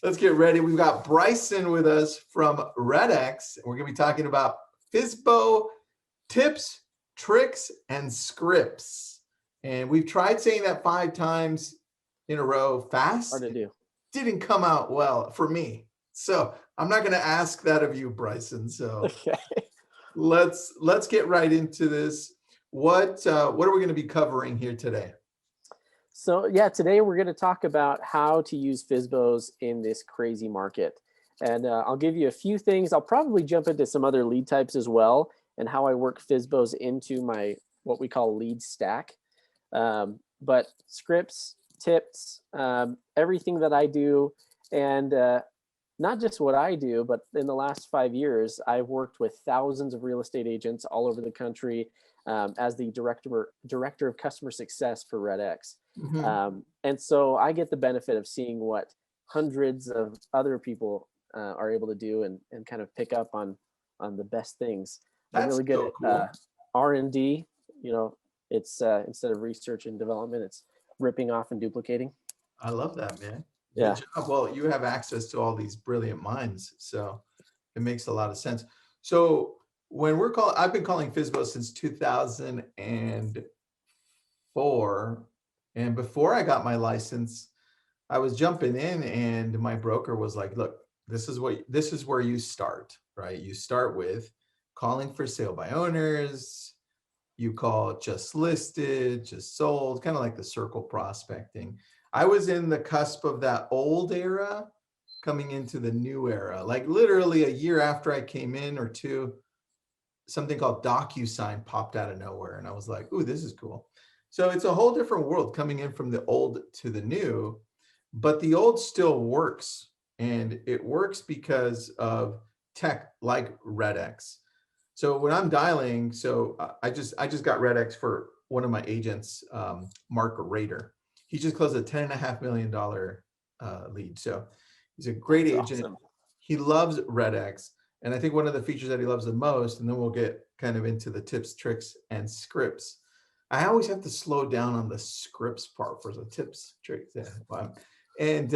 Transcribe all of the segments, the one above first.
Let's get ready. We've got Bryson with us from RedX. We're going to be talking about FSBO tips, tricks, and scripts. And we've tried saying that 5 times in a row fast. Hard to do. Didn't come out well for me. So I'm not going to ask that of you, Bryson. So Okay. let's get right into this. What are we going to be covering here today? So yeah, today we're going to talk about how to use FSBOs in this crazy market. And I'll give you a few things. I'll probably jump into some other lead types as well and how I work FSBOs into my what we call lead stack. But scripts, tips, everything that I do, and not just what I do, but in the last 5 years, I've worked with thousands of real estate agents all over the country as the director of customer success for RedX. And so I get the benefit of seeing what hundreds of other people are able to do and kind of pick up on the best things. I'm really good at R&D. You know, it's instead of research and development, it's ripping off and duplicating. I love that, man. Yeah. Good job. Well, you have access to all these brilliant minds, so it makes a lot of sense. So when I've been calling FSBO since 2004. And before I got my license, I was jumping in and my broker was like, look, this is where you start, right? You start with calling for sale by owners. You call just listed, just sold, kind of like the circle prospecting. I was in the cusp of that old era coming into the new era, like literally a year after I came in or two, something called DocuSign popped out of nowhere. And I was like, ooh, this is cool. So it's a whole different world coming in from the old to the new, but the old still works. And it works because of tech like RedX. So when I'm dialing, so I just got RedX for one of my agents, Mark Rader. He just closed a $10.5 million lead. So he's a great agent. Awesome. He loves RedX. And I think one of the features that he loves the most, and then we'll get kind of into the tips, tricks, and scripts. I always have to slow down on the scripts part for the tips, tricks. Yeah. And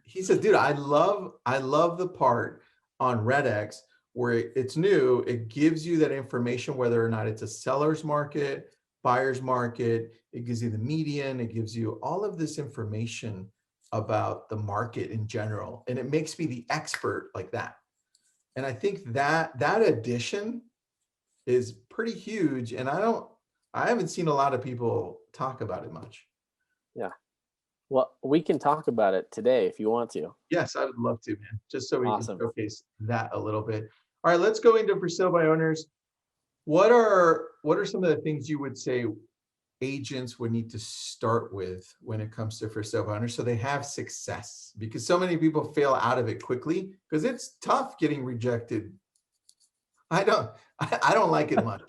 he said, dude, I love the part on RedX where it's new. It gives you that information, whether or not it's a seller's market, buyer's market. It gives you the median. It gives you all of this information about the market in general. And it makes me the expert like that. And I think that addition is pretty huge. And I haven't seen a lot of people talk about it much. Yeah. Well, we can talk about it today if you want to. Yes, I would love to, man. Just so we Awesome. can showcase that a little bit. All right, let's go into for sale by owners. What are some of the things you would say agents would need to start with when it comes to for sale by owners so they have success? Because so many people fail out of it quickly because it's tough getting rejected. I don't like it much.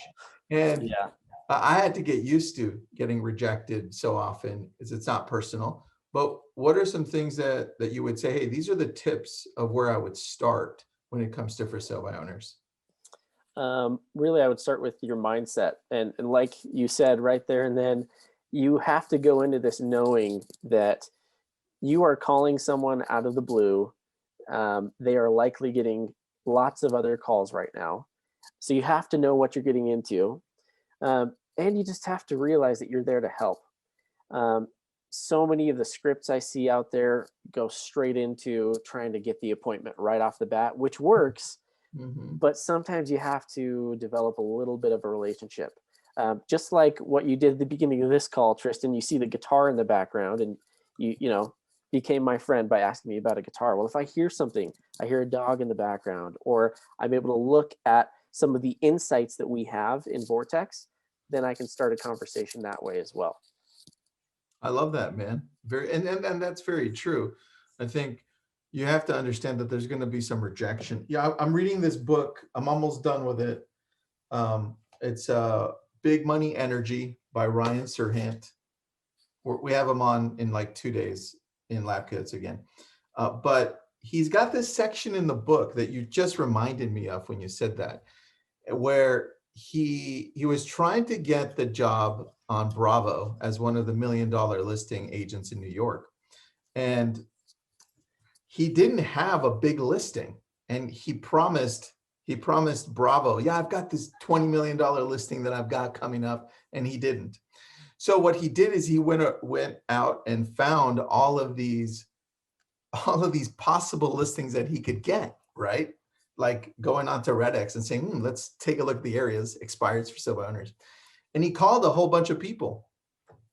And yeah. I had to get used to getting rejected so often. It's not personal, but what are some things that you would say, hey, these are the tips of where I would start when it comes to for sale by owners? Really, I would start with your mindset. And like you said right there, and then you have to go into this knowing that you are calling someone out of the blue. They are likely getting lots of other calls right now. So you have to know what you're getting into. And you just have to realize that you're there to help. So many of the scripts I see out there go straight into trying to get the appointment right off the bat, which works. Mm-hmm. But sometimes you have to develop a little bit of a relationship. Just like what you did at the beginning of this call, Tristan, you see the guitar in the background and you know, became my friend by asking me about a guitar. Well, if I hear something, I hear a dog in the background, or I'm able to look at some of the insights that we have in Vortex, then I can start a conversation that way as well. I love that, man. And that's very true. I think you have to understand that there's going to be some rejection. Yeah, I'm reading this book. I'm almost done with it. It's Big Money Energy by Ryan Serhant. We have him on in like 2 days in LabCoats again. But he's got this section in the book that you just reminded me of when you said that, where he was trying to get the job on Bravo as one of the $1 million listing agents in New York. And he didn't have a big listing, and he promised Bravo, yeah, I've got this $20 million listing that I've got coming up, and he didn't. So what he did is he went out and found all of these possible listings that he could get, right? Like going onto RedX and saying, let's take a look at the areas, expireds for sale by owners. And he called a whole bunch of people.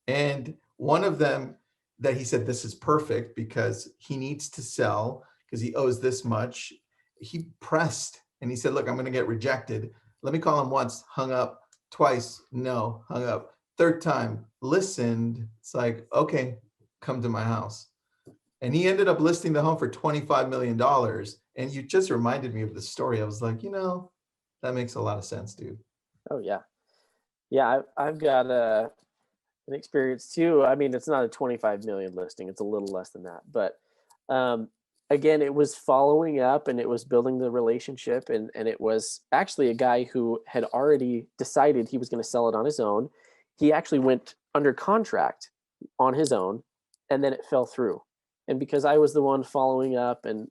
And one of them that he said, this is perfect because he needs to sell because he owes this much. He pressed and he said, look, I'm going to get rejected. Let me call him once, hung up, twice, no, hung up. Third time, listened. It's like, okay, come to my house. And he ended up listing the home for $25 million. And you just reminded me of the story. I was like, that makes a lot of sense, dude. Oh yeah. Yeah. I've got an experience too. I mean, it's not a 25 million listing. It's a little less than that, but again, it was following up and it was building the relationship. And it was actually a guy who had already decided he was going to sell it on his own. He actually went under contract on his own, and then it fell through. And because I was the one following up and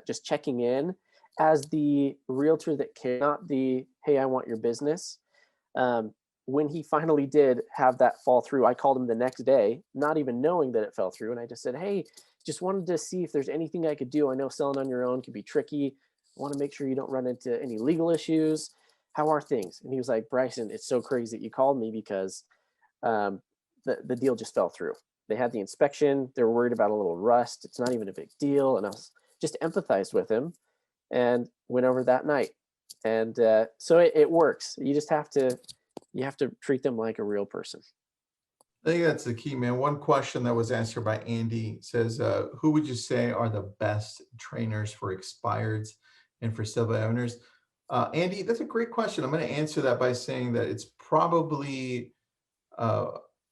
just checking in as the realtor that cared, not the, hey, I want your business. When he finally did have that fall through, I called him the next day, not even knowing that it fell through. And I just said, hey, just wanted to see if there's anything I could do. I know selling on your own can be tricky. I want to make sure you don't run into any legal issues. How are things? And he was like, Bryson, it's so crazy that you called me because the deal just fell through. They had the inspection. They were worried about a little rust. It's not even a big deal. And I was just empathized with him and went over that night. And so it works. You just have to treat them like a real person. I think that's the key, man. One question that was answered by Andy says, who would you say are the best trainers for expireds and for sale by owners? Andy, that's a great question. I'm going to answer that by saying that it's probably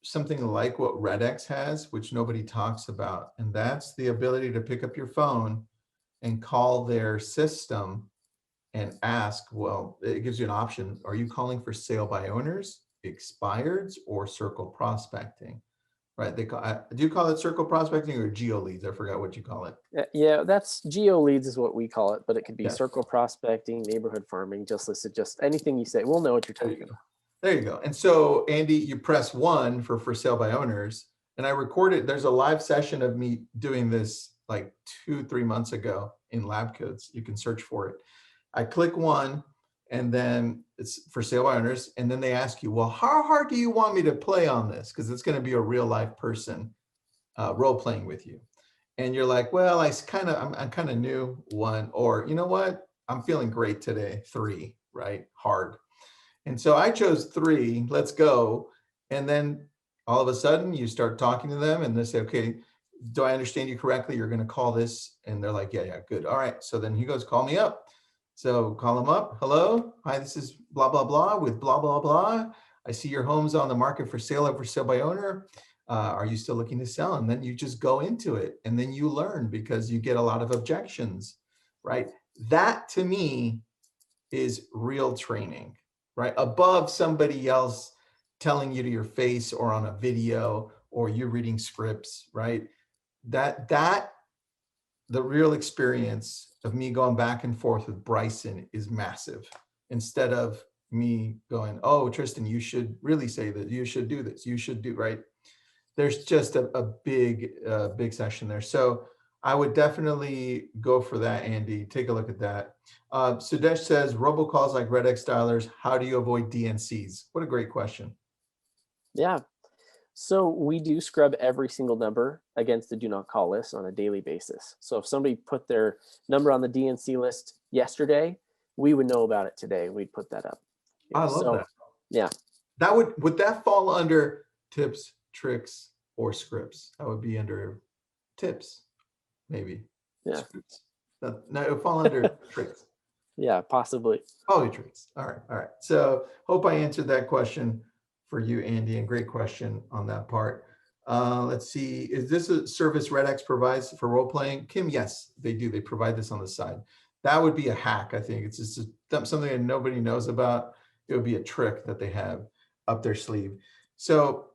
something like what RedX has, which nobody talks about. And that's the ability to pick up your phone and call their system and ask, well, it gives you an option. Are you calling for sale by owners, expireds, or circle prospecting? Right? Do you call it circle prospecting or geo leads? I forgot what you call it. Yeah, that's geo leads is what we call it, but it could be Yes. circle prospecting, neighborhood farming, just listed, just anything you say. We'll know what you're talking about. There you go. And so, Andy, you press 1 for sale by owners. And I recorded, there's a live session of me doing this like 2-3 months ago in LabCoats. You can search for it. I click 1 and then it's for sale by owners. And then they ask you, well, how hard do you want me to play on this? Because it's going to be a real life person role playing with you. And you're like, well, I'm kind of new, 1, or you know what? I'm feeling great today, 3, right? Hard. And so I chose 3, let's go. And then all of a sudden you start talking to them and they say, okay, do I understand you correctly? You're going to call this. And they're like, yeah, good. All right. So then he goes, call me up. So call him up. Hello. Hi, this is blah, blah, blah with blah, blah, blah. I see your home's on the market for sale by owner. Are you still looking to sell? And then you just go into it and then you learn because you get a lot of objections, right? That to me is real training. Right? Above somebody else telling you to your face or on a video or you reading scripts, right? That the real experience of me going back and forth with Bryson is massive. Instead of me going, oh, Tristan, you should really say that, you should do this, you should do, right? There's just a big session there. So I would definitely go for that, Andy. Take a look at that. Sudesh says, robocalls like RedX dialers, how do you avoid DNCs? What a great question. Yeah. So we do scrub every single number against the do not call list on a daily basis. So if somebody put their number on the DNC list yesterday, we would know about it today. We'd put that up. I love that. Yeah. That would that fall under tips, tricks, or scripts? That would be under tips, maybe. Yeah. Scripts. No, it would fall under tricks. Yeah, possibly. Probably tricks. All right. So hope I answered that question for you, Andy, and great question on that part. Let's see. Is this a service RedX provides for role playing? Kim, yes, they do. They provide this on the side. That would be a hack. I think it's just something that nobody knows about. It would be a trick that they have up their sleeve. So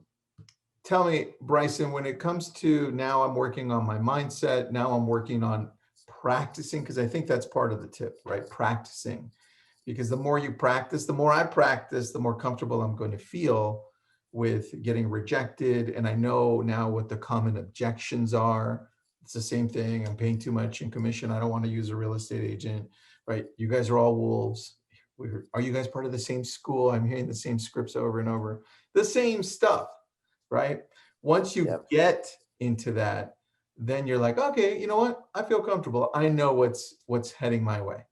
tell me, Bryson, when it comes to now I'm working on my mindset, now I'm working on practicing, because I think that's part of the tip, right? Practicing. Because the more you practice, the more I practice, the more comfortable I'm going to feel with getting rejected. And I know now what the common objections are. It's the same thing. I'm paying too much in commission. I don't want to use a real estate agent, right? You guys are all wolves. Are you guys part of the same school? I'm hearing the same scripts over and over, the same stuff, right? Once you Yep. get into that, then you're like, okay, you know what? I feel comfortable. I know what's heading my way.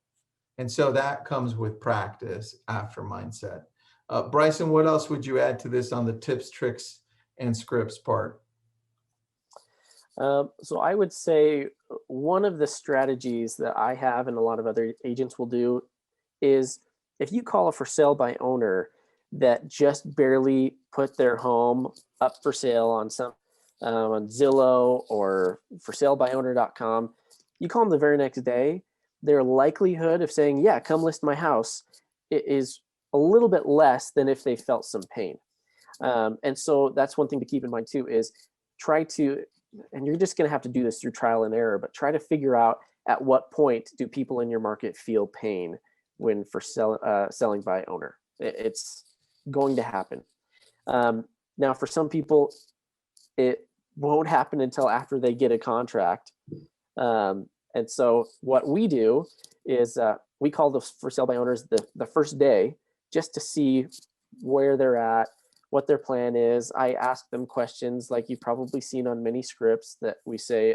And so that comes with practice after mindset. Bryson, what else would you add to this on the tips, tricks, and scripts part? So I would say one of the strategies that I have and a lot of other agents will do is if you call a for sale by owner that just barely put their home up for sale on some on Zillow or for sale by owner.com, you call them the very next day, their likelihood of saying, yeah, come list my house is a little bit less than if they felt some pain. And so that's one thing to keep in mind too, is try to, and you're just going to have to do this through trial and error, but try to figure out at what point do people in your market feel pain when selling by owner. It's going to happen. Now, for some people, it won't happen until after they get a contract. And so what we do is we call the for sale by owners the first day, just to see where they're at, what their plan is. I ask them questions like you've probably seen on many scripts that we say,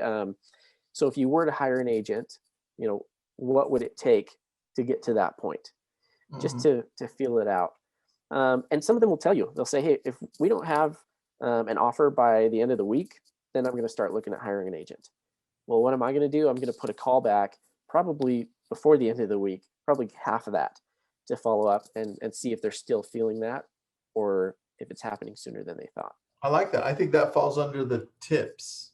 so if you were to hire an agent, what would it take to get to that point? Just to feel it out. And some of them will tell you, they'll say, hey, if we don't have an offer by the end of the week, then I'm going to start looking at hiring an agent. Well, what am I going to do? I'm going to put a call back probably before the end of the week, probably half of that, to follow up and see if they're still feeling that or if it's happening sooner than they thought. I like that. I think that falls under the tips,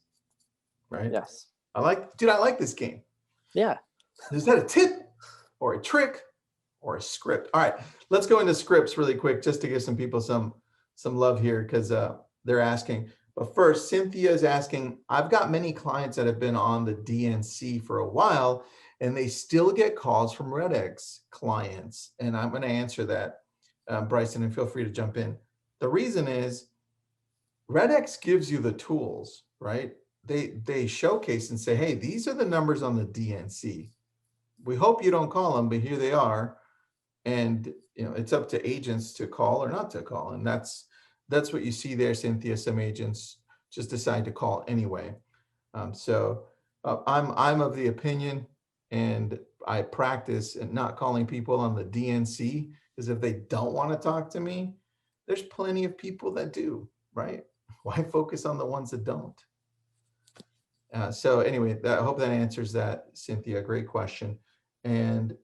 right? Yes. I like this game. Yeah. Is that a tip or a trick or a script? All right, let's go into scripts really quick just to give some people some love here because they're asking. But first, Cynthia is asking, I've got many clients that have been on the DNC for a while and they still get calls from RedX clients. And I'm going to answer that, Bryson, and feel free to jump in. The reason is RedX gives you the tools, right? They showcase and say, hey, these are the numbers on the DNC. We hope you don't call them, but here they are. And it's up to agents to call or not to call. And that's what you see there, Cynthia. Some agents just decide to call anyway. I'm of the opinion, and I practice at not calling people on the DNC, because if they don't want to talk to me, there's plenty of people that do, right? Why focus on the ones that don't? So anyway, I hope that answers that, Cynthia. Great question. And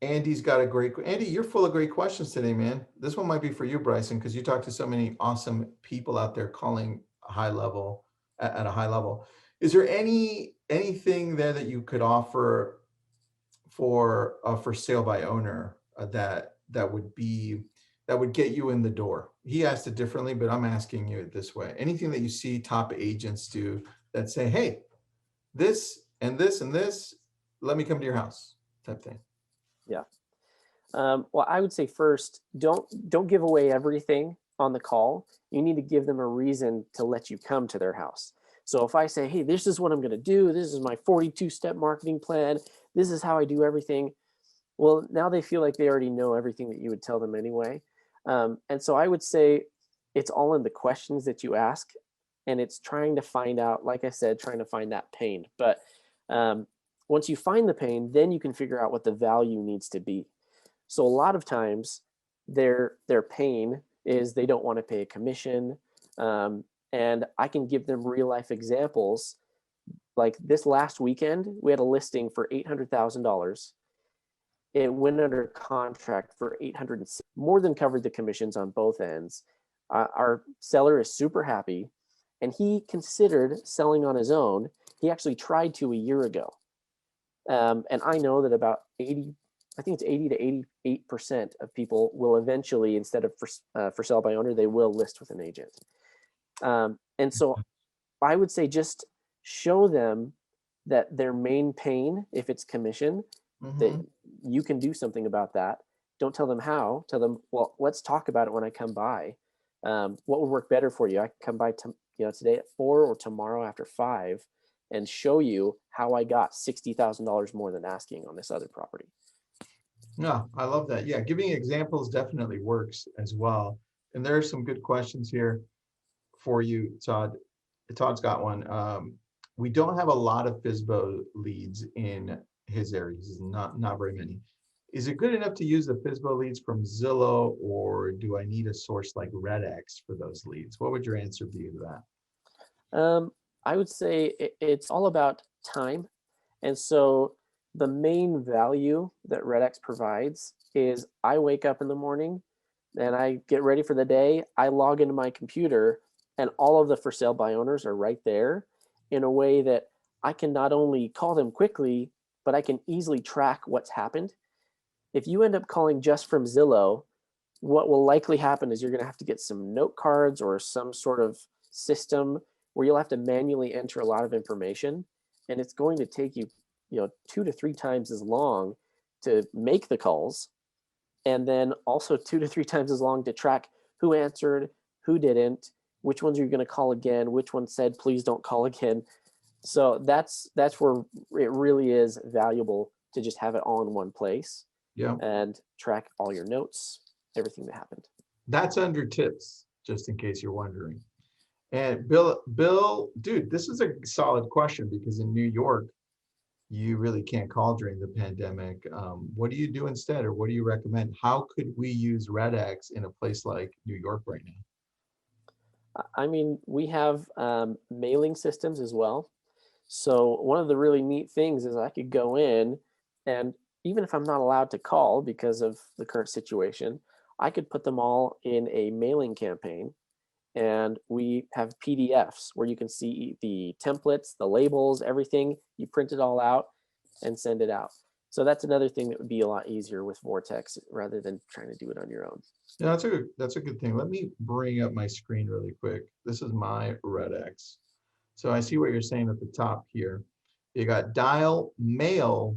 Andy's got a great, Andy, you're full of great questions today, man. This one might be for you, Bryson, because you talk to so many awesome people out there calling a high level at a high level. Is there anything there that you could offer for sale by owner that would get you in the door? He asked it differently, but I'm asking you this way. Anything that you see top agents do that say, hey, this and this and this, let me come to your house type thing? Yeah. Well, I would say first, don't give away everything on the call. You need to give them a reason to let you come to their house. So if I say, hey, this is what I'm going to do, this is my 42-step marketing plan, this is how I do everything, well, now they feel like they already know everything that you would tell them anyway. And so I would say it's all in the questions that you ask, and it's trying to find out, like I said, trying to find that pain. But once you find the pain, then you can figure out what the value needs to be. So a lot of times their pain is they don't want to pay a commission. And I can give them real life examples. Like this last weekend, we had a listing for $800,000. It went under contract for 800, more than covered the commissions on both ends. Our seller is super happy, and he considered selling on his own. He actually tried to a year ago. And I know that about 80 to 88% of people will eventually, instead of for sale by owner, they will list with an agent. And so I would say just show them that their main pain, if it's commission, that Mhm. you can do something about that. Don't tell them how. Tell them, well, let's talk about it when I come by. What would work better for you? I can come by today at 4 or tomorrow after 5 and show you how I got $60,000 more than asking on this other property. No, I love that. Yeah, giving examples definitely works as well. And there are some good questions here for you, Todd. Todd's got one. We don't have a lot of FSBO leads in his areas, not very many. Is it good enough to use the FSBO leads from Zillow, or do I need a source like RedX for those leads? What would your answer be to that? I would say it's all about time. And so the main value that RedX provides is I wake up in the morning and I get ready for the day. I log into my computer and all of the for sale by owners are right there in a way that I can not only call them quickly, but I can easily track what's happened. If you end up calling just from Zillow, what will likely happen is you're going to have to get some note cards or some sort of system where you'll have to manually enter a lot of information, and it's going to take you, 2 to 3 times as long to make the calls, and then also 2 to 3 times as long to track who answered, who didn't, which ones are you going to call again, which one said please don't call again. So that's where it really is valuable to just have it all in one place Yeah, and track all your notes, everything that happened. that's under tips, just in case you're wondering. And Bill, dude, this is a solid question because in New York, you really can't call during the pandemic. What do you do instead, or what do you recommend? How could we use RedX in a place like New York right now? I mean, we have mailing systems as well. So one of the really neat things is I could go in and even if I'm not allowed to call because of the current situation, I could put them all in a mailing campaign. And we have PDFs where you can see the templates, the labels, everything. You print it all out and send it out. So that's another thing that would be a lot easier with Vortex rather than trying to do it on your own. Yeah, that's a good thing. Let me bring up my screen really quick. This is my RedX. So I see what you're saying at the top here. You got dial, mail,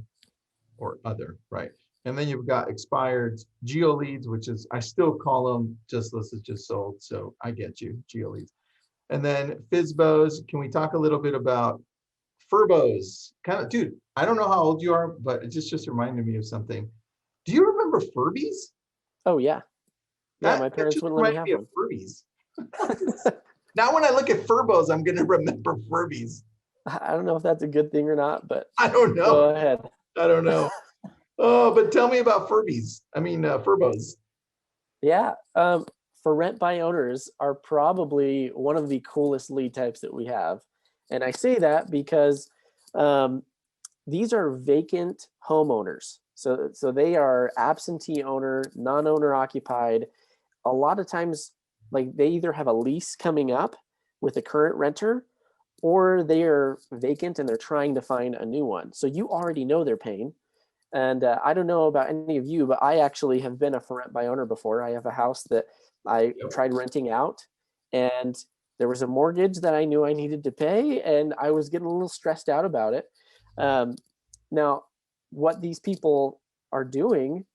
or other, right? And then you've got expired geo leads, which is I still call them just listed, just sold. So I get you, geo leads. And then FSBOs. Can we talk a little bit about Furbos? Kind of, dude. I don't know how old you are, but it just reminded me of something. Do you remember Furbies? Oh yeah. Yeah, That my that parents just wouldn't let me reminded have me of one. Furbies. Now, when I look at Furbos, I'm gonna remember Furbies. I don't know if that's a good thing or not, but I don't know. go ahead. I don't know. Oh, but tell me about Furbies. I mean, Furbos. Yeah. For rent by owners are probably one of the coolest lead types that we have. And I say that because um, these are vacant homeowners. So they are absentee owner, non-owner occupied. A lot of times, like they either have a lease coming up with a current renter or they are vacant and they're trying to find a new one. So you already know their pain. And I don't know about any of you, but I actually have been a for rent by owner before. I have a house that I Yep. tried renting out, and there was a mortgage that I knew I needed to pay, and I was getting a little stressed out about it. Um, Now, what these people are doing,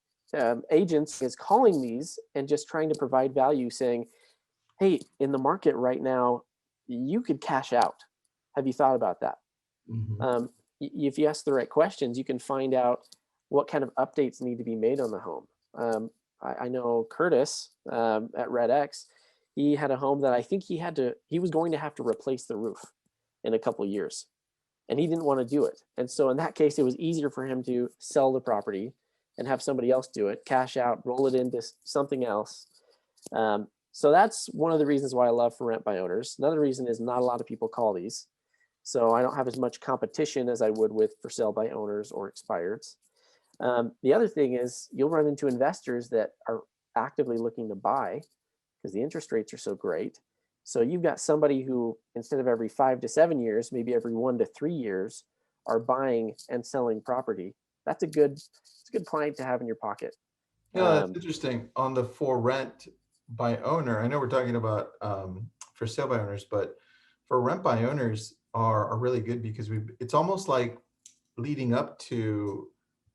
agents, is calling these and just trying to provide value, saying, "Hey, in the market right now, you could cash out. Have you thought about that?" Mhm. um, if you ask the right questions, you can find out what kind of updates need to be made on the home. I know Curtis at RedX, he had a home that I think he was going to have to replace the roof in a couple of years, and he didn't want to do it. And so in that case, it was easier for him to sell the property and have somebody else do it, cash out, roll it into something else. So that's one of the reasons why I love for rent by owners. Another reason is not a lot of people call these. So I don't have as much competition as I would with for sale by owners or expireds. The other thing is you'll run into investors that are actively looking to buy because the interest rates are so great. So you've got somebody who, instead of every 5 to 7 years, maybe every 1 to 3 years, are buying and selling property. It's a good client to have in your pocket. Yeah, that's Um, interesting. On the for rent by owner, I know we're talking about for sale by owners, but for rent by owners are really good because it's almost like leading up to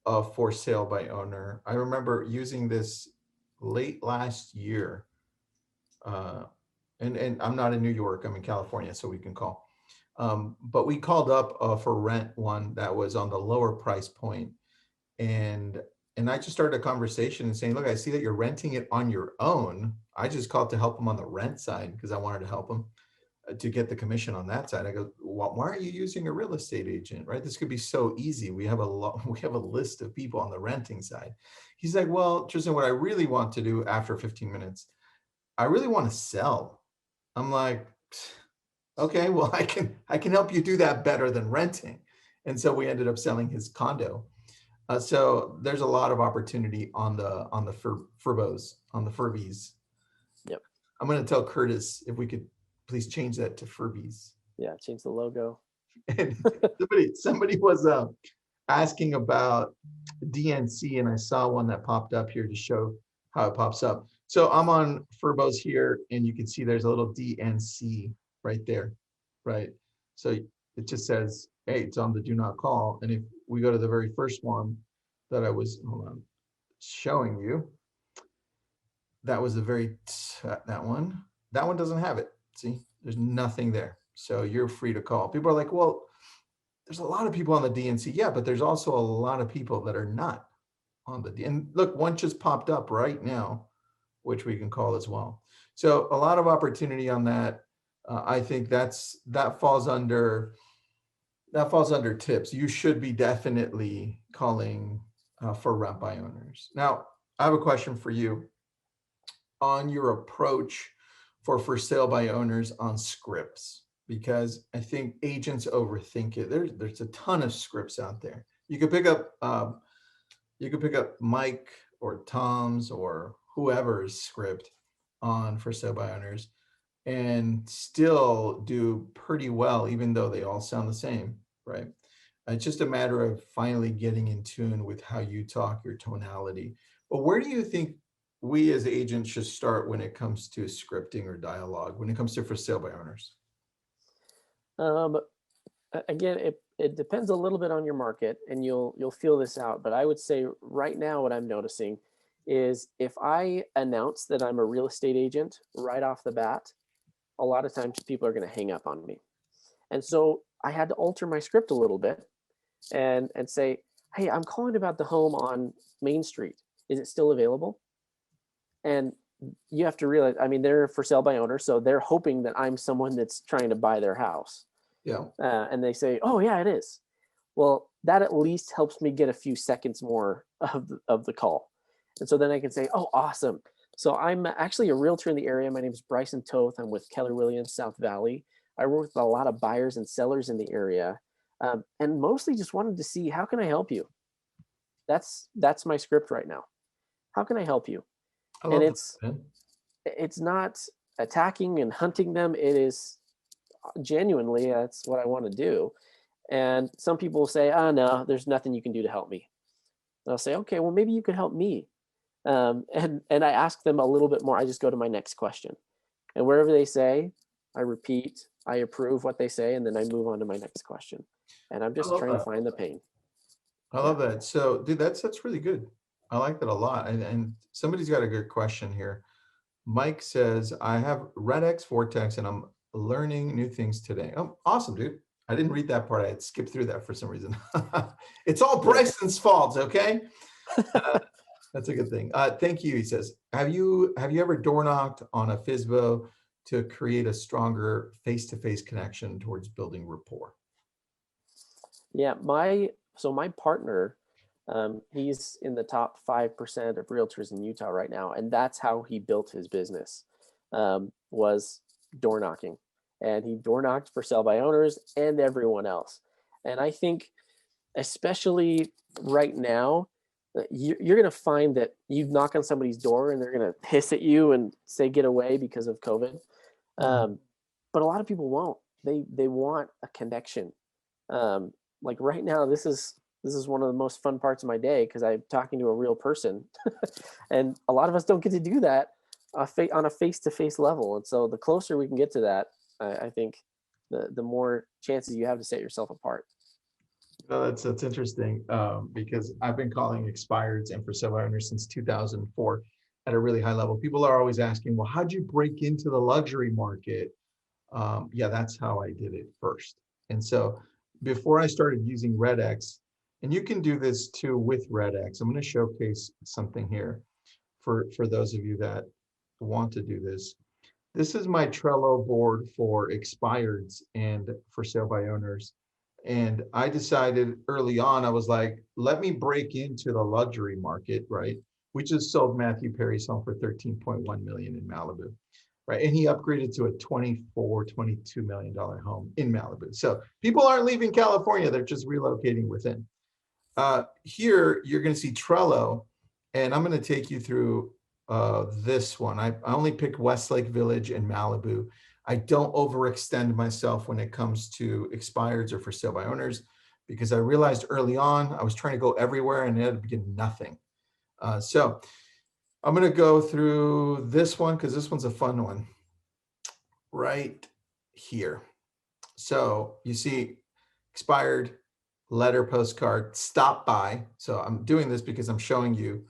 a for sale by owner. I remember using this late last year. Uh, and I'm not in New York, I'm in California, so we can call. But we called up for rent one that was on the lower price point, and and I just started a conversation and saying, look, I see that you're renting it on your own. I just called to help him on the rent side because I wanted to help him to get the commission on that side. I go, why aren't you using a real estate agent, right? This could be so easy. We have a lot, we have a list of people on the renting side. He's like, well, Tristan, what I really want to do after 15 minutes, I really want to sell. I'm like, okay, well, I can help you do that better than renting. And so we ended up selling his condo. So there's a lot of opportunity on the Furbos, on the Furbies. Yep. I'm going to tell Curtis if we could please change that to Furbies. Yeah, change the logo. And somebody was asking about DNC, and I saw one that popped up here to show how it pops up. So I'm on Furbos here, and you can see there's a little DNC right there, right? So it just says, hey, it's on the do not call. And if we go to the very first one that I was, hold on, showing you, that was the very, that one doesn't have it. See, there's nothing there. So you're free to call. People are like, well, there's a lot of people on the DNC. Yeah, but there's also a lot of people that are not on the D. And look, one just popped up right now, which we can call as well. So a lot of opportunity on that. I think that falls under tips. You should be definitely calling for rent by owners. Now, I have a question for you on your approach for sale by owners on scripts, because I think agents overthink it. There's a ton of scripts out there. You could pick up Mike or Tom's or whoever's script on for sale by owners and still do pretty well, even though they all sound the same, right? It's just a matter of finally getting in tune with how you talk, your tonality. But where do you think we as agents should start when it comes to scripting or dialogue, when it comes to for sale by owners? Again, it depends a little bit on your market, and you'll feel this out. But I would say right now, what I'm noticing is if I announce that I'm a real estate agent right off the bat, a lot of times people are going to hang up on me. And so I had to alter my script a little bit and say, hey, I'm calling about the home on Main Street. Is it still available? And you have to realize, I mean, they're for sale by owner, so they're hoping that I'm someone that's trying to buy their house. Yeah. And they say, oh, yeah, it is. Well, that at least helps me get a few seconds more of the call. And so then I can say, oh, awesome. So I'm actually a realtor in the area. My name is Bryson Toth. I'm with Keller Williams South Valley. I work with a lot of buyers and sellers in the area, and mostly just wanted to see, how can I help you? That's my script right now. How can I help you? I love it's not attacking and hunting them. It is genuinely, that's what I want to do. And some people will say, oh, no, there's nothing you can do to help me. And I'll say, okay, well, maybe you could help me. And I ask them a little bit more. I just go to my next question. And wherever they say, I repeat, I approve what they say, and then I move on to my next question. And I'm just trying to find the pain. I love that. So, dude, that's really good. I like that a lot. And somebody's got a good question here. Mike says, I have RedX Vortex and I'm learning new things today. Oh, awesome, dude. I didn't read that part. I had skipped through that for some reason. It's all Bryson's fault, okay? That's a good thing. Thank you, he says. Have you ever door knocked on a FSBO to create a stronger face-to-face connection towards building rapport? Yeah, my partner, he's in the top 5% of realtors in Utah right now, and that's how he built his business, was door knocking. And he door knocked for sale by owners and everyone else. And I think, especially right now, you're going to find that you knock on somebody's door and they're going to hiss at you and say get away because of COVID. But a lot of people won't. They want a connection. Like right now, this is one of the most fun parts of my day because I'm talking to a real person, and a lot of us don't get to do that on a face-to-face level. And so the closer we can get to that, I think the more chances you have to set yourself apart. No, that's interesting, because I've been calling expireds and for sale by owners since 2004 at a really high level. People are always asking, well, how'd you break into the luxury market? Yeah, that's how I did it first. And so before I started using RedX, and you can do this too with RedX. I'm going to showcase something here for those of you that want to do this. This is my Trello board for expireds and for sale by owners. And I decided early on, I was like, let me break into the luxury market, right? We just sold Matthew Perry's home for 13.1 million in Malibu, right? And he upgraded to a 24, $22 million home in Malibu. So people aren't leaving California, they're just relocating within. Here, you're gonna see Trello, and I'm gonna take you through this one. I only picked Westlake Village and Malibu. I don't overextend myself when it comes to expireds or for sale by owners, because I realized early on I was trying to go everywhere and ended up getting nothing. So I'm going to go through this one because this one's a fun one right here. So you see expired, letter, postcard, stop by. So I'm doing this because I'm showing you,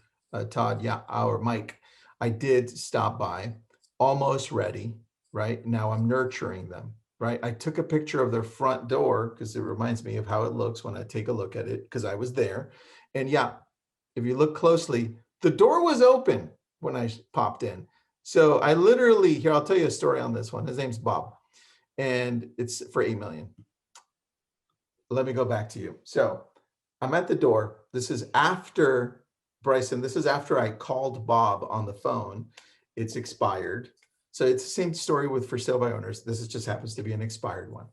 Todd, yeah, or Mike, I did stop by, almost ready, right? Now I'm nurturing them, right? I took a picture of their front door because it reminds me of how it looks when I take a look at it because I was there. And yeah, if you look closely, the door was open when I popped in. So I literally, here, I'll tell you a story on this one. His name's Bob, and it's for 8 million. Let me go back to you. So I'm at the door. This is after Bryson. This is after I called Bob on the phone. It's expired. So it's the same story with for sale by owners. This is just happens to be an expired one.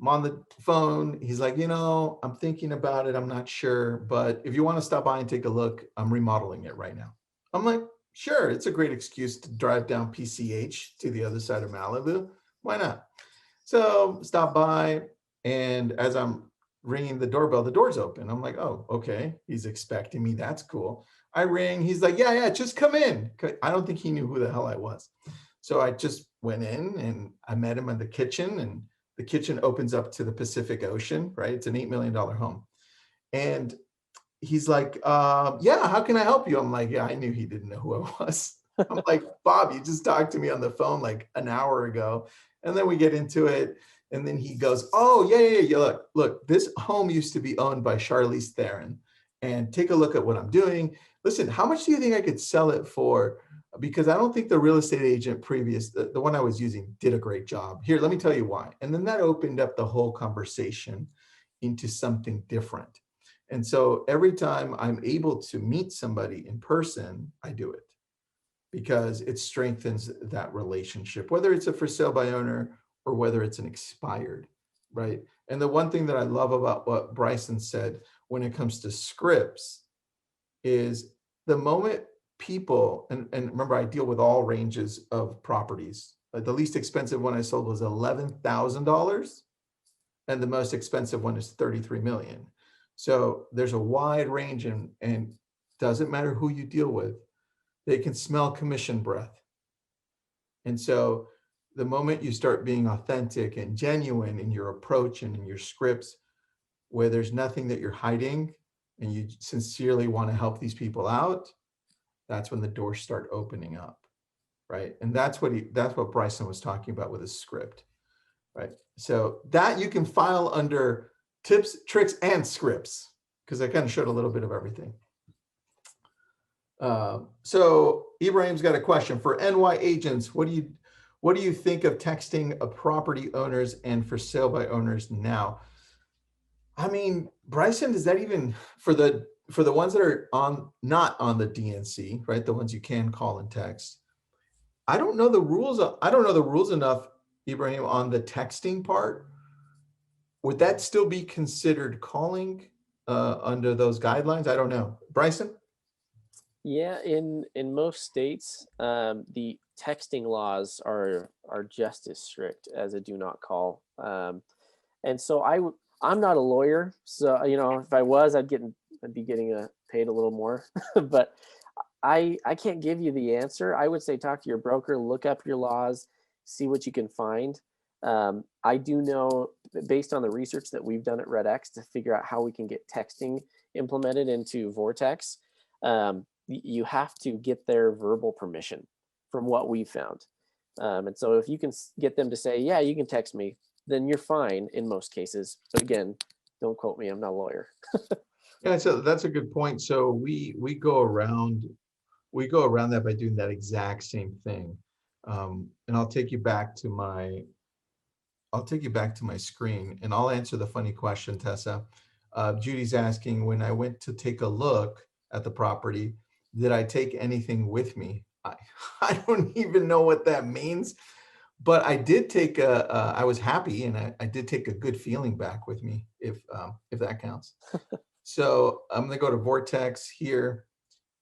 I'm on the phone. He's like, I'm thinking about it. I'm not sure, but if you want to stop by and take a look, I'm remodeling it right now. I'm like, sure. It's a great excuse to drive down PCH to the other side of Malibu. Why not? So stop by, and as I'm ringing the doorbell, the door's open. I'm like, oh, okay. He's expecting me. That's cool. I ring. He's like, yeah, just come in. I don't think he knew who the hell I was. So I just went in and I met him in the kitchen, and the kitchen opens up to the Pacific Ocean, right? It's an $8 million home. And he's like, yeah, how can I help you? I'm like, yeah, I knew he didn't know who I was. I'm like, Bob, you just talked to me on the phone like an hour ago. And then we get into it. And then he goes, oh, yeah. Look, this home used to be owned by Charlize Theron. And take a look at what I'm doing. Listen, how much do you think I could sell it for? Because I don't think the real estate agent previous, the one I was using, did a great job. Here, let me tell you why. And then that opened up the whole conversation into something different. And so every time I'm able to meet somebody in person, I do it because it strengthens that relationship, whether it's a for sale by owner or whether it's an expired, right? And the one thing that I love about what Bryson said when it comes to scripts is the moment people, and remember, I deal with all ranges of properties. The least expensive one I sold was $11,000, and the most expensive one is 33 million. So there's a wide range, and doesn't matter who you deal with, they can smell commission breath. And so the moment you start being authentic and genuine in your approach and in your scripts, where there's nothing that you're hiding and you sincerely want to help these people out, that's when the doors start opening up, right? And that's what Bryson was talking about with his script, right? So that you can file under tips, tricks, and scripts, because I kind of showed a little bit of everything. So Ibrahim's got a question for NY agents. What do you think of texting a property owners and for sale by owners now? I mean, Bryson, is that even for the ones that are not on the DNC, right? The ones you can call and text. I don't know the rules. I don't know the rules enough, Ibrahim, on the texting part. Would that still be considered calling under those guidelines? I don't know. Bryson? Yeah, in most states, the texting laws are just as strict as a do not call. And so I'm not a lawyer, so if I was, I'd be getting paid a little more. But I can't give you the answer. I would say talk to your broker, look up your laws, see what you can find. I do know based on the research that we've done at RedX to figure out how we can get texting implemented into Vortex. You have to get their verbal permission from what we found. And so if you can get them to say, yeah, you can text me, then you're fine in most cases. But again, don't quote me, I'm not a lawyer. Yeah, so that's a good point. So we go around that by doing that exact same thing. And I'll take you back to my screen and I'll answer the funny question, Tessa. Judy's asking, when I went to take a look at the property, did I take anything with me? I don't even know what that means, but I did take I was happy and I did take a good feeling back with me, if that counts. So I'm gonna go to Vortex here.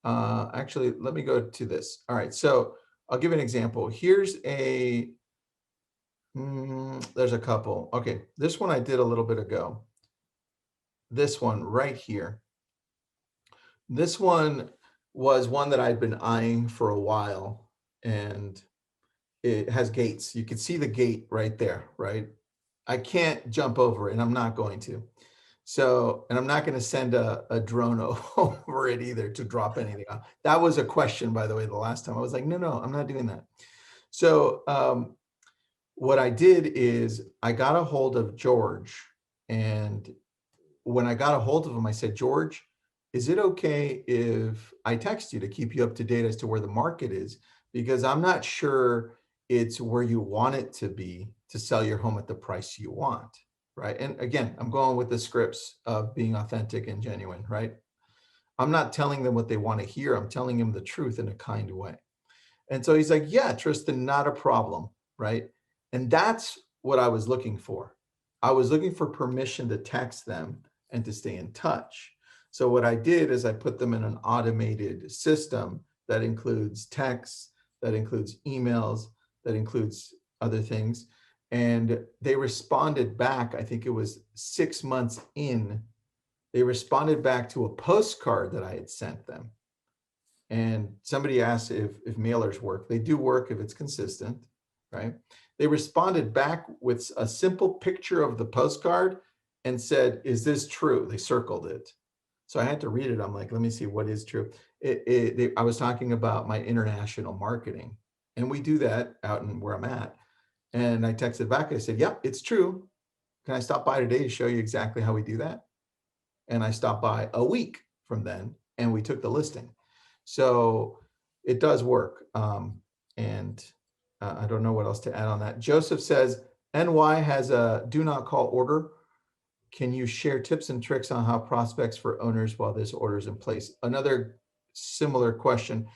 Actually, let me go to this. All right, so I'll give an example. Here's there's a couple. Okay, this one I did a little bit ago. This one right here. This one was one that I'd been eyeing for a while, and it has gates. You can see the gate right there, right? I can't jump over it, and I'm not going to. So, and I'm not going to send a drone over it either to drop anything off. That was a question, by the way, the last time. I was like, no, I'm not doing that. So what I did is I got a hold of George. And when I got a hold of him, I said, George, is it okay if I text you to keep you up to date as to where the market is? Because I'm not sure it's where you want it to be to sell your home at the price you want. Right. And again, I'm going with the scripts of being authentic and genuine, right? I'm not telling them what they want to hear. I'm telling them the truth in a kind way. And so he's like, yeah, Tristan, not a problem. Right. And that's what I was looking for. I was looking for permission to text them and to stay in touch. So what I did is I put them in an automated system that includes texts, that includes emails, that includes other things. And they responded back, I think it was 6 months in, they responded back to a postcard that I had sent them. And somebody asked if mailers work. They do work if it's consistent, right? They responded back with a simple picture of the postcard and said, is this true? They circled it. So I had to read it. I'm like, let me see what is true. I was talking about my international marketing, and we do that out in where I'm at. And I texted back. I said, yep, it's true. Can I stop by today to show you exactly how we do that? And I stopped by a week from then, and we took the listing. So it does work. And I don't know what else to add on that. Joseph says, NY has a do not call order. Can you share tips and tricks on how prospects for owners while this order is in place? Another similar question.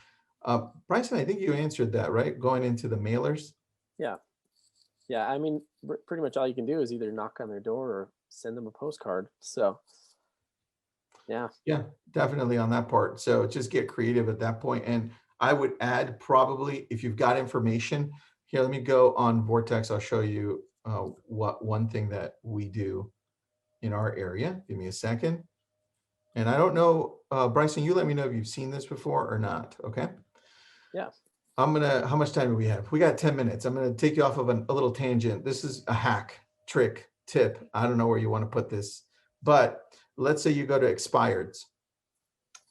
Bryson, I think you answered that, right? Going into the mailers. Yeah. Yeah. I mean, pretty much all you can do is either knock on their door or send them a postcard. So, yeah. Yeah, definitely on that part. So just get creative at that point. And I would add probably if you've got information here, let me go on Vortex. I'll show you what one thing that we do in our area. Give me a second. And I don't know, Bryson, you let me know if you've seen this before or not. Okay. Yeah. How much time do we have? We got 10 minutes. I'm going to take you off of a little tangent. This is a hack, trick, tip. I don't know where you want to put this, but let's say you go to expireds,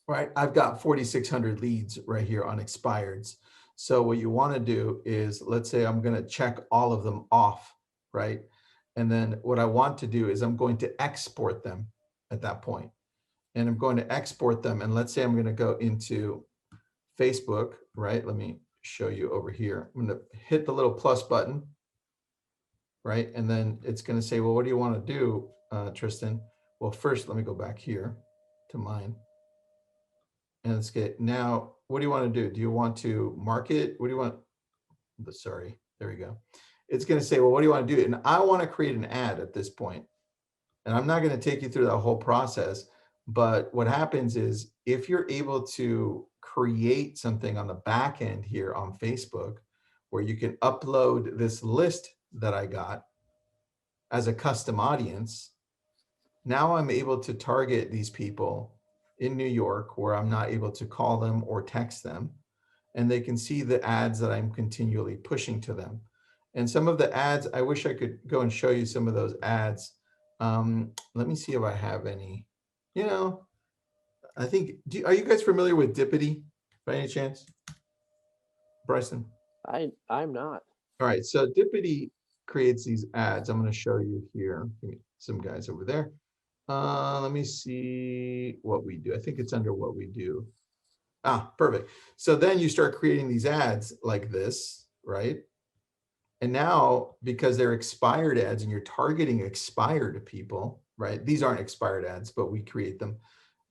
right? I've got 4,600 leads right here on expireds. So what you want to do is, let's say I'm going to check all of them off, right? And then what I want to do is I'm going to export them at that point. And I'm going to export them. And let's say I'm going to go into Facebook, right? Let me show you over here. I'm going to hit the little plus button, right? And then it's going to say, well, what do you want to do, Tristan? Well, first, let me go back here to mine. And let's get, now, what do you want to do? Do you want to market? What do you want? Sorry, there we go. It's going to say, well, what do you want to do? And I want to create an ad at this point. And I'm not going to take you through that whole process. But what happens is if you're able to create something on the back end here on Facebook, where you can upload this list that I got as a custom audience, now I'm able to target these people in New York where I'm not able to call them or text them, and they can see the ads that I'm continually pushing to them. And some of the ads, I wish I could go and show you some of those ads. Let me see if I have any. You know, I think, are you guys familiar with Dippity by any chance, Bryson? I'm not. All right, so Dippity creates these ads. I'm going to show you here. Some guys over there. Let me see what we do. I think it's under what we do. Ah, perfect. So then you start creating these ads like this, right? And now, because they're expired ads and you're targeting expired people, right? These aren't expired ads, but we create them.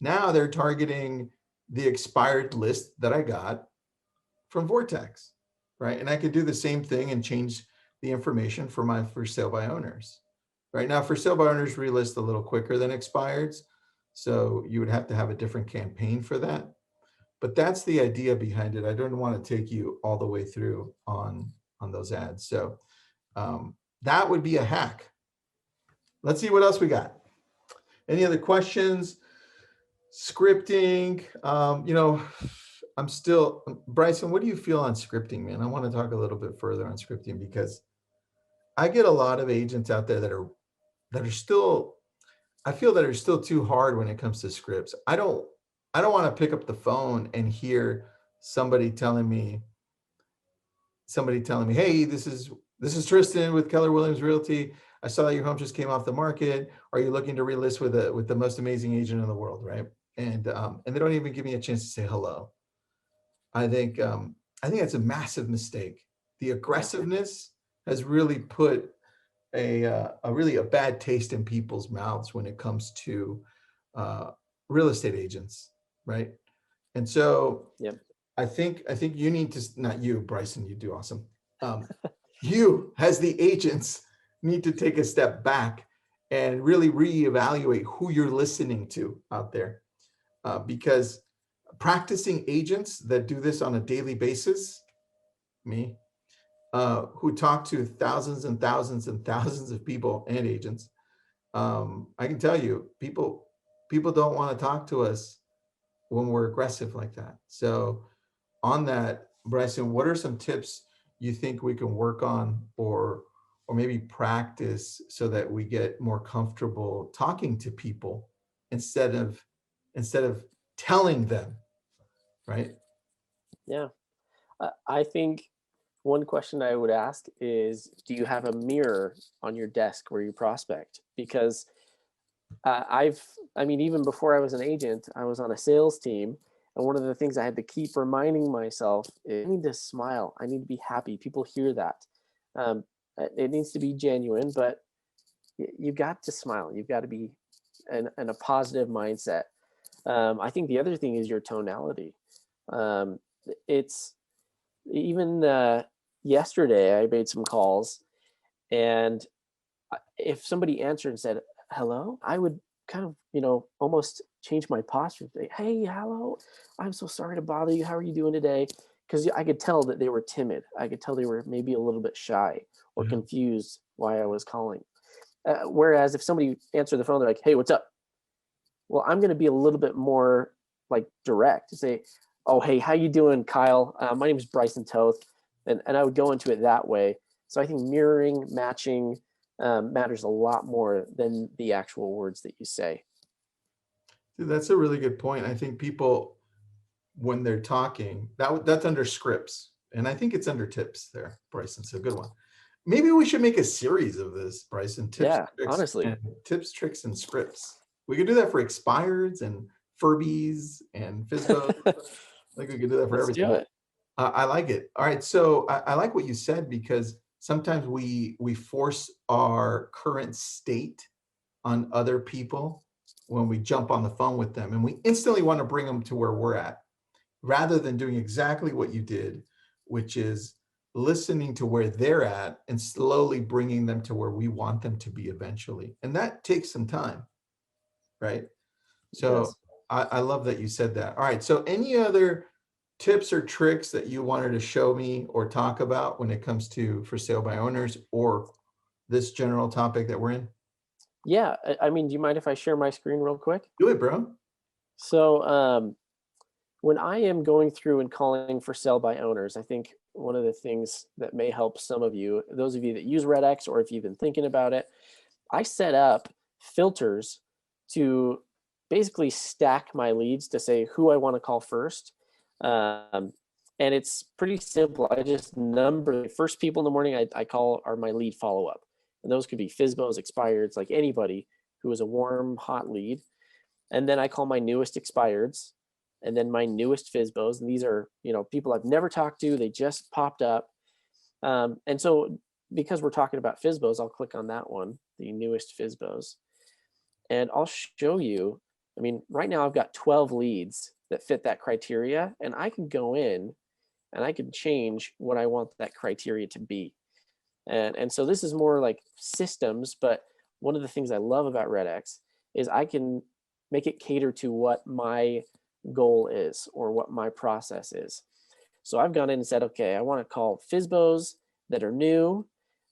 Now they're targeting the expired list that I got from Vortex, right? And I could do the same thing and change the information for my for sale by owners. Right now, for sale by owners, relist a little quicker than expireds. So you would have to have a different campaign for that. But that's the idea behind it. I don't want to take you all the way through on those ads. So that would be a hack. Let's see what else we got. Any other questions? Scripting, I'm still, Bryson, what do you feel on scripting, man? I want to talk a little bit further on scripting because I get a lot of agents out there that are still, I feel that are still too hard when it comes to scripts. I don't want to pick up the phone and hear somebody telling me, hey, this is Tristan with Keller Williams Realty. I saw that your home just came off the market. Are you looking to relist with the most amazing agent in the world, right? And they don't even give me a chance to say hello. I think that's a massive mistake. The aggressiveness has really put a bad taste in people's mouths when it comes to real estate agents, right? And so, I think you need to, not you, Bryson, you do awesome. You, as the agents, need to take a step back and really reevaluate who you're listening to out there, because practicing agents that do this on a daily basis, me, who talk to thousands and thousands and thousands of people and agents, I can tell you, people don't want to talk to us when we're aggressive like that. So on that, Bryson, what are some tips you think we can work on or maybe practice so that we get more comfortable talking to people instead of telling them, right? Yeah. I think one question I would ask is, do you have a mirror on your desk where you prospect? Because even before I was an agent, I was on a sales team. And one of the things I had to keep reminding myself is I need to smile. I need to be happy. People hear that. It needs to be genuine, but you've got to smile. You've got to be in a positive mindset. I think the other thing is your tonality. It's even yesterday I made some calls, and if somebody answered and said hello, I would kind of almost change my posture. Say, hey, hello, I'm so sorry to bother you. How are you doing today? Because I could tell that they were timid. I could tell they were maybe a little bit shy or confused why I was calling. Whereas if somebody answered the phone, they're like, hey, what's up? Well, I'm going to be a little bit more like direct to say, oh, hey, how you doing, Kyle? My name is Bryson Toth. And I would go into it that way. So I think mirroring, matching matters a lot more than the actual words that you say. Dude, that's a really good point. I think people, when they're talking, that's under scripts. And I think it's under tips there, Bryson. So good one. Maybe we should make a series of this, Bryson. Tips, tricks, honestly. Tips, tricks, and scripts. We could do that for expireds and Furbies and FSBO. Like we could do that for everything. Do it. I like it. All right. So I like what you said, because sometimes we force our current state on other people when we jump on the phone with them, and we instantly want to bring them to where we're at, rather than doing exactly what you did, which is listening to where they're at and slowly bringing them to where we want them to be eventually. And that takes some time, right? So I love that you said that. All right. So any other tips or tricks that you wanted to show me or talk about when it comes to for sale by owners or this general topic that we're in? Yeah. Do you mind if I share my screen real quick? Do it, bro. So when I am going through and calling for sell by owners, I think one of the things that may help some of you, those of you that use RedX, or if you've been thinking about it, I set up filters to basically stack my leads to say who I want to call first. Um, and it's pretty simple. I just number the first people in the morning I call are my lead follow-up. And those could be FSBOs, expireds, like anybody who is a warm, hot lead. And then I call my newest expireds, and then my newest FSBOs. And these are, people I've never talked to. They just popped up. And so because we're talking about FSBOs, I'll click on that one, the newest FSBOs. And I'll show you, right now I've got 12 leads that fit that criteria, and I can go in and I can change what I want that criteria to be. And so this is more like systems, but one of the things I love about RedX is I can make it cater to what my goal is or what my process is. So I've gone in and said, okay, I want to call FSBOs that are new,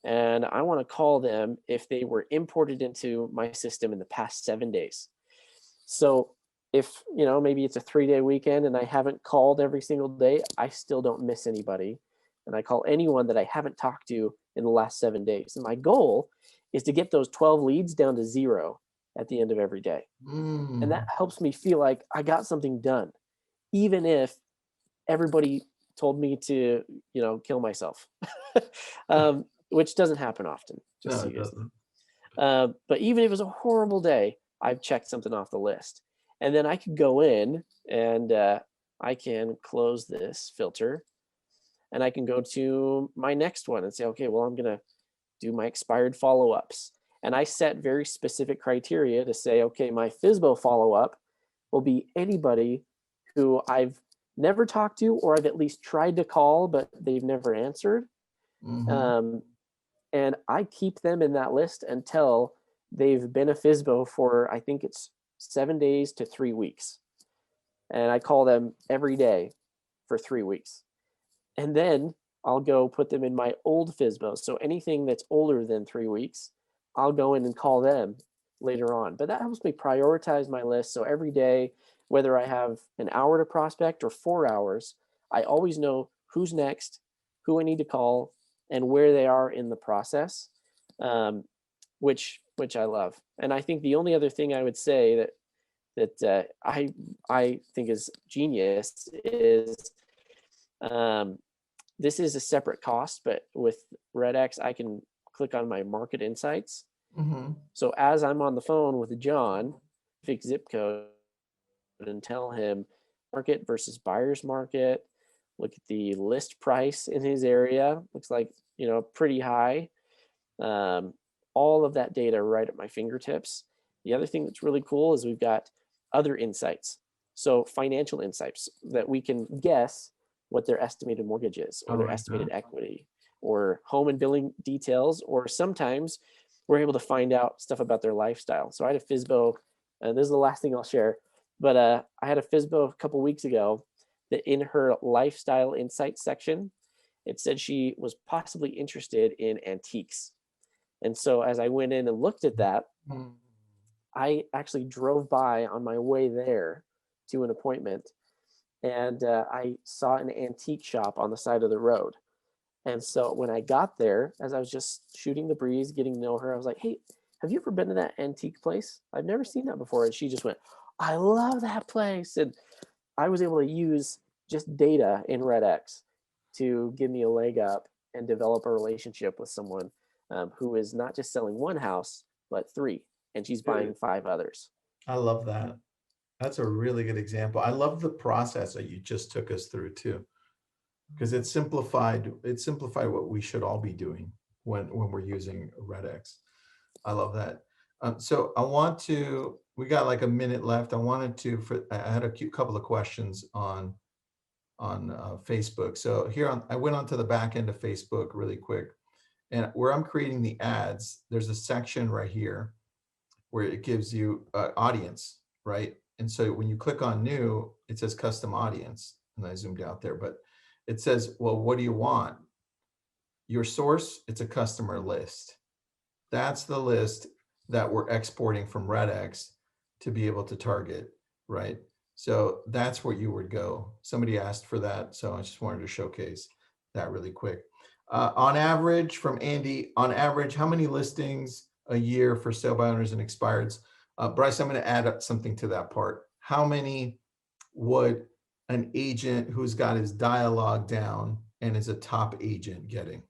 and I want to call them if they were imported into my system in the past 7 days. So if, maybe it's a 3-day weekend and I haven't called every single day, I still don't miss anybody. And I call anyone that I haven't talked to in the last 7 days. And my goal is to get those 12 leads down to 0 at the end of every day. And that helps me feel like I got something done, even if everybody told me to, kill myself, which doesn't happen often. Just No, so it you guys doesn't. know. But even if it was a horrible day, I've checked something off the list. And then I could go in and I can close this filter, and I can go to my next one and say, okay, well, I'm going to do my expired follow-ups. And I set very specific criteria to say, okay, my FSBO follow-up will be anybody who I've never talked to, or I've at least tried to call, but they've never answered. And I keep them in that list until they've been a FSBO for, I think it's 7 days to 3 weeks. And I call them every day for 3 weeks. And then I'll go put them in my old FSBOs. So anything that's older than 3 weeks, I'll go in and call them later on. But that helps me prioritize my list. So every day, whether I have an hour to prospect or 4 hours, I always know who's next, who I need to call, and where they are in the process, which I love. And I think the only other thing I would say that I think is genius is this is a separate cost, but with RedX, I can click on my market insights. So as I'm on the phone with John, fix zip code and tell him market versus buyer's market, look at the list price in his area, looks like, pretty high. All of that data right at my fingertips. The other thing that's really cool is we've got other insights. So financial insights that we can guess what their estimated mortgage is, or their estimated equity, or home and billing details, or sometimes we're able to find out stuff about their lifestyle. So I had a FSBO, and this is the last thing I'll share, but I had a FSBO a couple weeks ago that in her lifestyle insights section, it said she was possibly interested in antiques. And so as I went in and looked at that, I actually drove by on my way there to an appointment, and I saw an antique shop on the side of the road. And so when I got there, as I was just shooting the breeze, getting to know her, I was like, hey, have you ever been to that antique place? I've never seen that before. And she just went, I love that place. And I was able to use just data in RedX to give me a leg up and develop a relationship with someone who is not just selling one house, but 3, and she's buying 5 others. I love that. That's a really good example. I love the process that you just took us through too, because it simplified what we should all be doing when we're using RedX. I love that. So we got like a minute left. I had a couple of questions on Facebook. So I went onto the back end of Facebook really quick, and where I'm creating the ads, there's a section right here where it gives you audience, right? And so when you click on new, it says custom audience, and I zoomed out there, but it says, well, what do you want? Your source, it's a customer list. That's the list that we're exporting from RedX to be able to target, right? So that's where you would go. Somebody asked for that, so I just wanted to showcase that really quick. On average, from Andy, on average, how many listings a year for sale by owners and expireds? Bryce, I'm going to add up something to that part. How many would an agent who's got his dialogue down and is a top agent getting?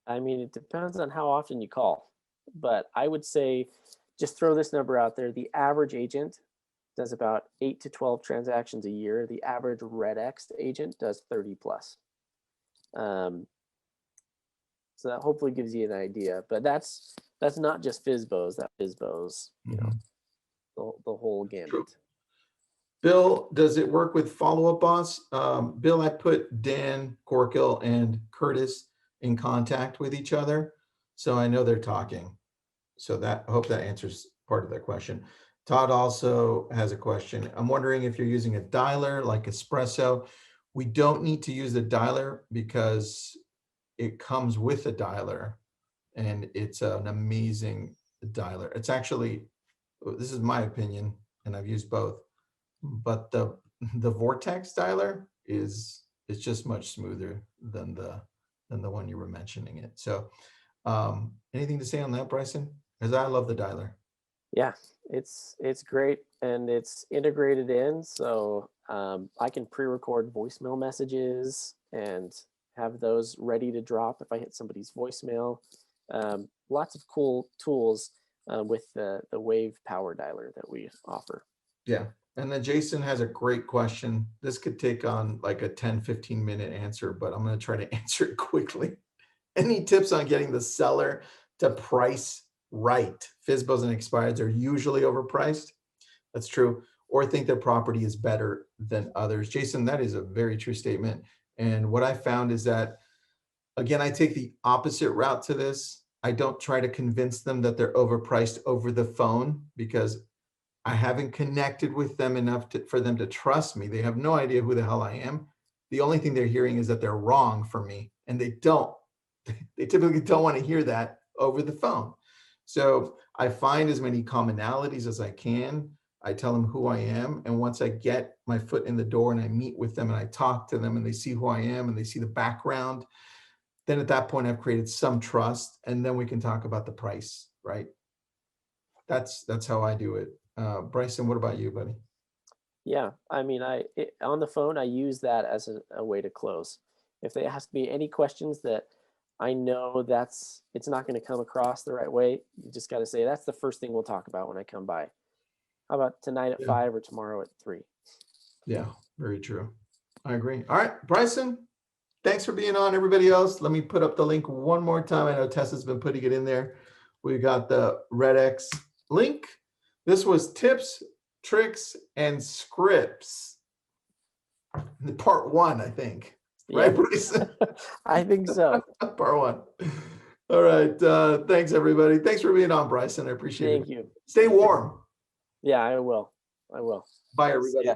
I mean, it depends on how often you call, but I would say just throw this number out there. The average agent does about 8 to 12 transactions a year. The average RedX agent does 30 plus. So that hopefully gives you an idea, but that's not just FSBOs, that FSBOs, you know, the whole gamut. True. Bill, does it work with follow-up boss? Bill, I put Dan Corkill and Curtis in contact with each other, so I know they're talking. So that, I hope that answers part of that question. Todd also has a question. I'm wondering if you're using a dialer like Espresso. We don't need to use the dialer because it comes with a dialer, and it's an amazing dialer. It's actually, this is my opinion, and I've used both, but the Vortex dialer is just much smoother than the one you were mentioning it. So anything to say on that, Bryson? Because I love the dialer. Yeah, it's great, and it's integrated in, so I can pre-record voicemail messages and have those ready to drop if I hit somebody's voicemail. Lots of cool tools with the Wave Power Dialer that we offer. Yeah. And then Jason has a great question. This could take on like a 10-15 minute answer, but I'm going to try to answer it quickly. Any tips on getting the seller to price right? FSBOs and expireds are usually overpriced. That's true. Or think their property is better than others. Jason, that is a very true statement. And what I found is that, again, I take the opposite route to this. I don't try to convince them that they're overpriced over the phone, because I haven't connected with them enough for them to trust me. They have no idea who the hell I am. The only thing they're hearing is that they're wrong for me, and they typically don't want to hear that over the phone. So I find as many commonalities as I can. I tell them who I am. And once I get my foot in the door and I meet with them and I talk to them and they see who I am and they see the background, then at that point I've created some trust, and then we can talk about the price, right? That's how I do it. Bryson, what about you, buddy? Yeah, I mean, on the phone, I use that as a way to close. If there has to be any questions that I know it's not going to come across the right way, you just got to say, that's the first thing we'll talk about when I come by. How about tonight at 5 or tomorrow at 3? Yeah, very true. I agree. All right, Bryson, thanks for being on. Everybody else, let me put up the link one more time. I know Tessa's been putting it in there. We got the RedX link. This was tips, tricks, and scripts. Part 1, I think. Right, Yeah. Bryson? I think so. Part 1. All right. Thanks, everybody. Thanks for being on, Bryson. I appreciate it. Thank you. Stay warm. Yeah, I will. Bye, everybody.